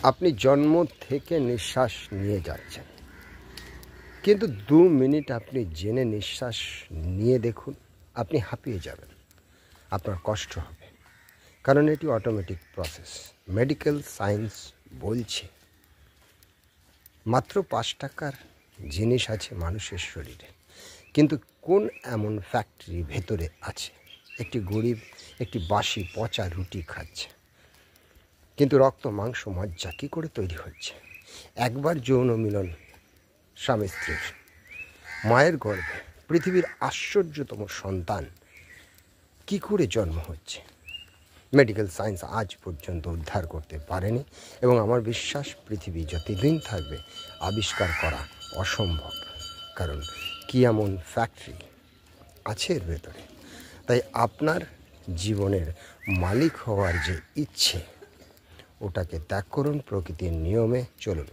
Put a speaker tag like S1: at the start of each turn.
S1: আপনি জন্ম থেকে নিঃশ্বাস নিয়ে যাচ্ছেন, কিন্তু 2 মিনিট আপনি জেনে নিঃশ্বাস নিয়ে দেখুন, আপনি হাঁপিয়ে যাবেন, আপনার কষ্ট হবে, কারণ এটি অটোমেটিক প্রসেস। মেডিকেল সায়েন্স বলছে মাত্র 5 টাকার জিনিস আছে মানুষের শরীরে, কিন্তু কোন এমন ফ্যাক্টরি ভেতরে আছে, একটি গরিব একটি বাসি পচা রুটি খাচ্ছে, কিন্তু রক্ত মাংস মজ্জা কী করে তৈরি হচ্ছে? একবার যৌন মিলন স্বামী স্ত্রীর, মায়ের গর্ভে পৃথিবীর আশ্চর্যতম সন্তান কি করে জন্ম হচ্ছে, মেডিকেল সায়েন্স আজ পর্যন্ত উদ্ধার করতে পারেনি, এবং আমার বিশ্বাস পৃথিবী যতদিন থাকবে আবিষ্কার করা অসম্ভব, কারণ কি এমন ফ্যাক্টরি আছে এর ভেতরে। তাই আপনার জীবনের মালিক হওয়ার যে ইচ্ছে, ওটাকে ত্যাগ করুন, প্রকৃতির নিয়মে চলুন।